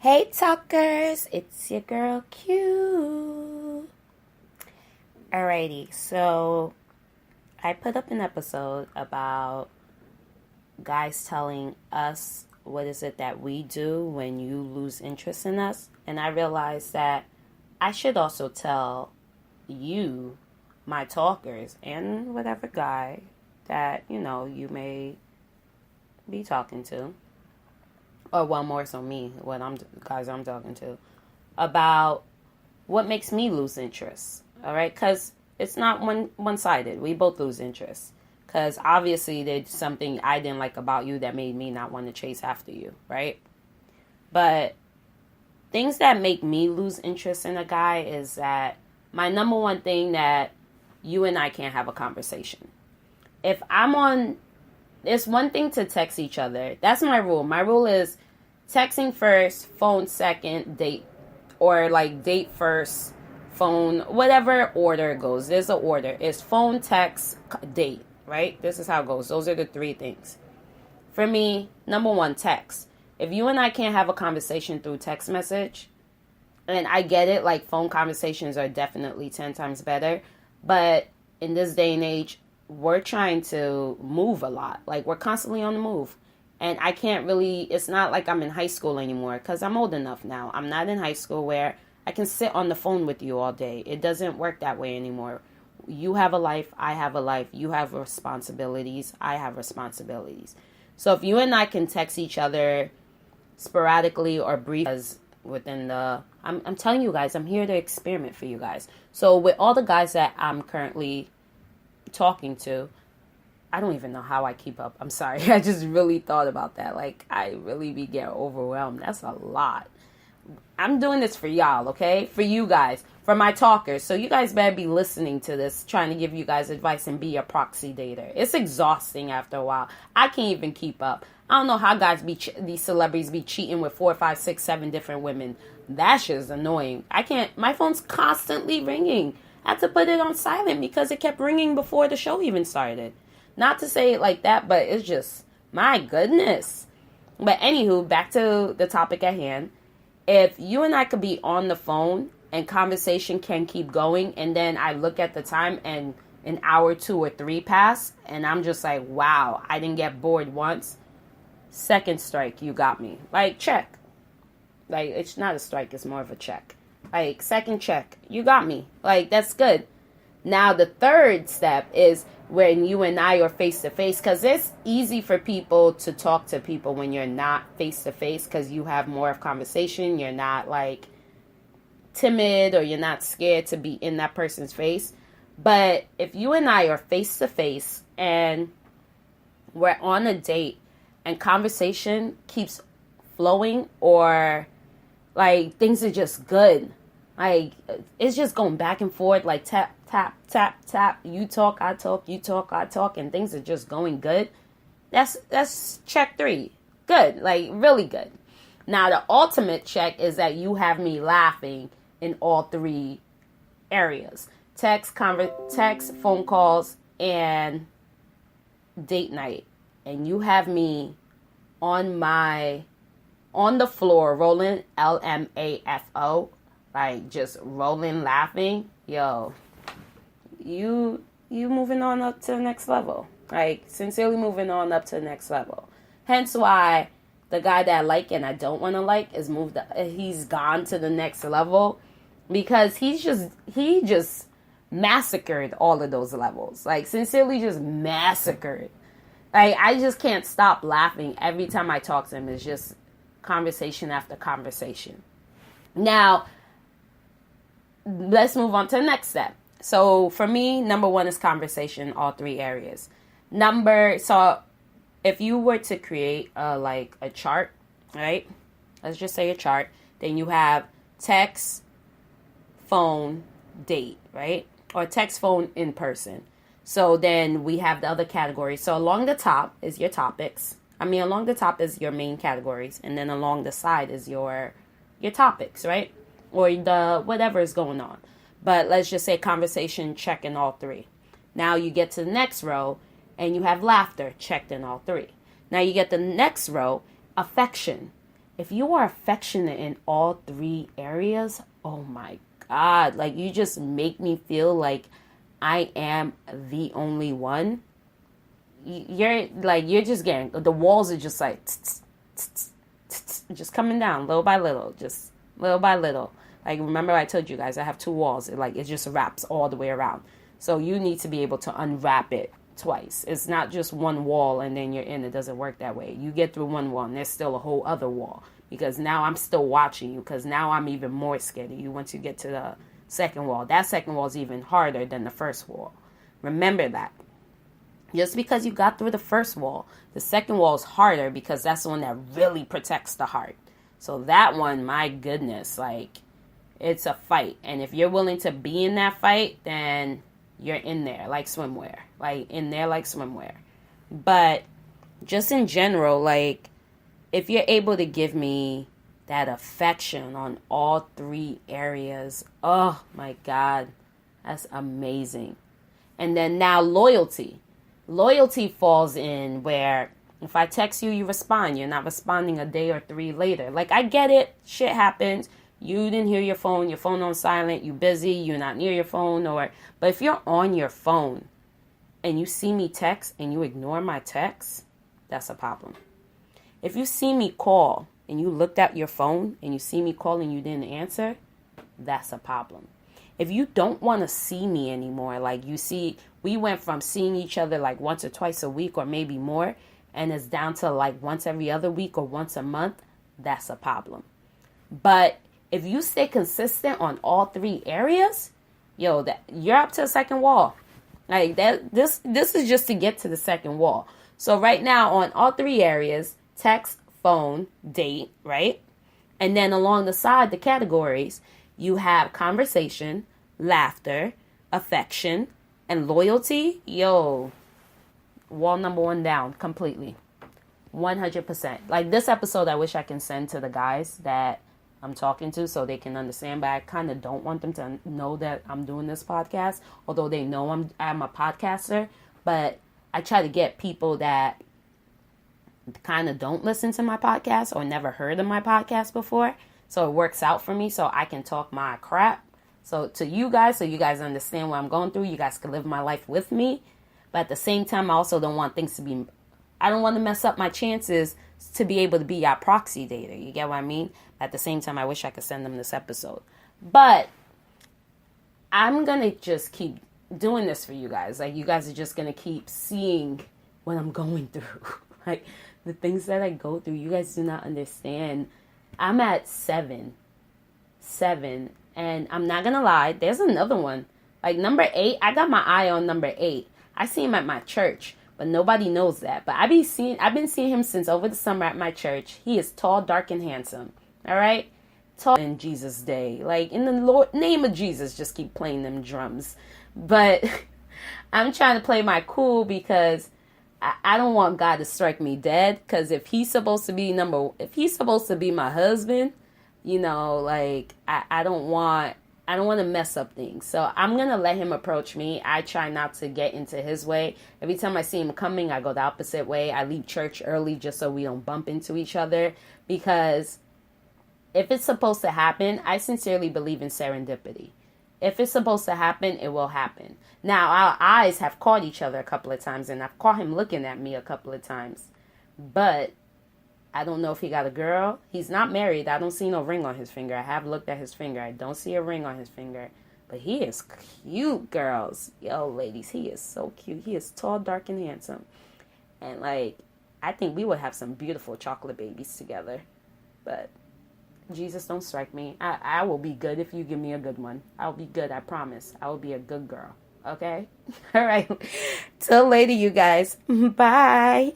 Hey talkers, it's your girl Q. Alrighty, so I put up an episode about guys telling us what is it that we do when you lose interest in us, and I realized that I should also tell you, my talkers, and whatever guy that you may be talking to, or well, more so me, guys I'm talking to, about what makes me lose interest. All right, because it's not one sided. We both lose interest. Because obviously there's something I didn't like about you that made me not want to chase after you, right? But things that make me lose interest in a guy is that my number one thing that you and I can't have a conversation. If I'm on, it's one thing to text each other. That's my rule. My rule is texting first, phone second, date, or like date first, phone, whatever order it goes. There's an order. It's phone, text, date, right? This is how it goes. Those are the three things. For me, number one, text. If you and I can't have a conversation through text message, and I get it, like phone conversations are definitely 10 times better, but in this day and age, we're trying to move a lot. Like, we're constantly on the move. And I can't really, it's not like I'm in high school anymore because I'm old enough now. I'm not in high school where I can sit on the phone with you all day. It doesn't work that way anymore. You have a life, I have a life. You have responsibilities, I have responsibilities. So if you and I can text each other sporadically or briefly, within the, I'm telling you guys, I'm here to experiment for you guys. So with all the guys that I'm currently talking to, I don't even know how I keep up. I'm sorry. I just really thought about that. Like, I really be getting overwhelmed. That's a lot. I'm doing this for y'all, okay? For you guys. For my talkers. So you guys better be listening to this, trying to give you guys advice and be a proxy dater. It's exhausting after a while. I can't even keep up. I don't know how guys these celebrities be cheating with 4, 5, 6, 7 different women. That shit is annoying. I can't. My phone's constantly ringing. I had to put it on silent because it kept ringing before the show even started. Not to say it like that, but it's just, my goodness. But anywho, back to the topic at hand. If you and I could be on the phone and conversation can keep going, and then I look at the time and an hour, 2 or 3 pass, and I'm just like, wow, I didn't get bored once. Second strike, you got me. Like, check. Like, it's not a strike, it's more of a check. Like, second check, you got me. Like, that's good. Now, the third step is when you and I are face-to-face, because it's easy for people to talk to people when you're not face-to-face, because you have more of conversation. You're not, like, timid, or you're not scared to be in that person's face. But if you and I are face-to-face and we're on a date and conversation keeps flowing, or, like, things are just good, like, it's just going back and forth, like, tap, tap, tap, tap. You talk, I talk, you talk, I talk, and things are just going good. That's check 3. Good, like, really good. Now, the ultimate check is that you have me laughing in all 3 areas. Text, phone calls, and date night. And you have me on the floor, rolling, LMAFO, like, just rolling, laughing. Yo, you moving on up to the next level. Like, sincerely moving on up to the next level. Hence why the guy that I like and I don't want to like he's gone to the next level, because he just massacred all of those levels. Like, sincerely just massacred. Like, I just can't stop laughing every time I talk to him. It's just conversation after conversation. Now, let's move on to the next step. So for me, number 1 is conversation, all 3 areas. So if you were to create a chart, right? Let's just say a chart. Then you have text, phone, date, right? Or text, phone, in person. So then we have the other categories. So along the top is your topics. Along the top is your main categories. And then along the side is your topics, right? Or the whatever is going on. But let's just say conversation, check in all 3. Now you get to the next row and you have laughter, checked in all 3. Now you get the next row, affection. if you are affectionate in all three areas, oh my God, like you just make me feel like I am the only one. You're just getting, the walls are just like just coming down little by little, just little by little. Like, remember I told you guys I have two walls. It just wraps all the way around. So you need to be able to unwrap it twice. It's not just one wall and then you're in. It doesn't work that way. You get through one wall and there's still a whole other wall, because now I'm still watching you, because now I'm even more scared of you once you get to the second wall. That second wall is even harder than the first wall. Remember that. Just because you got through the first wall, the second wall is harder, because that's the one that really protects the heart. So that one, my goodness, like, it's a fight. And if you're willing to be in that fight, then you're in there like swimwear. Like, in there like swimwear. But just in general, like, if you're able to give me that affection on all three areas, oh my God, that's amazing. And then now loyalty. Loyalty falls in where if I text you, you respond. You're not responding a day or three later. Like, I get it. Shit happens. You didn't hear your phone on silent, you busy, you're not near your phone, but if you're on your phone and you see me text and you ignore my text, that's a problem. If you see me call and you looked at your phone and you see me call and you didn't answer, that's a problem. If you don't want to see me anymore, like you see, we went from seeing each other like once or twice a week or maybe more, and it's down to like once every other week or once a month, that's a problem. But if you stay consistent on all three areas, you're up to the second wall. Like that, this is just to get to the second wall. So right now on all three areas, text, phone, date, right? And then along the side, the categories, you have conversation, laughter, affection, and loyalty. Wall number one down completely. 100%. Like this episode, I wish I can send to the guys that I'm talking to so they can understand, but I kind of don't want them to know that I'm doing this podcast, although they know I'm a podcaster. But I try to get people that kind of don't listen to my podcast or never heard of my podcast before, so it works out for me so I can talk my crap. So to you guys, so you guys understand what I'm going through, you guys can live my life with me. But at the same time, I also don't want things to be, I don't want to mess up my chances to be able to be your proxy dater. You get what I mean? At the same time, I wish I could send them this episode. But I'm going to just keep doing this for you guys. Like, you guys are just going to keep seeing what I'm going through. Like, the things that I go through, you guys do not understand. I'm at 7. And I'm not going to lie, there's another one. Like, number 8, I got my eye on number 8. I see him at my church, but nobody knows that. But I've been seeing him since over the summer at my church. He is tall, dark, and handsome. All right? Tall in Jesus' day. Like, in the name of Jesus, just keep playing them drums. But I'm trying to play my cool because I don't want God to strike me dead. Because if he's supposed to be my husband, like, I don't want to mess up things. So I'm going to let him approach me. I try not to get into his way. Every time I see him coming, I go the opposite way. I leave church early just so we don't bump into each other. Because if it's supposed to happen, I sincerely believe in serendipity. If it's supposed to happen, it will happen. Now, our eyes have caught each other a couple of times, and I've caught him looking at me a couple of times. But I don't know if he got a girl. He's not married. I don't see no ring on his finger. I have looked at his finger. I don't see a ring on his finger. But he is cute, girls. Yo, ladies, he is so cute. He is tall, dark, and handsome. And, like, I think we would have some beautiful chocolate babies together. But Jesus, don't strike me. I will be good if you give me a good one. I'll be good, I promise. I will be a good girl. Okay? All right. Till later, you guys. Bye.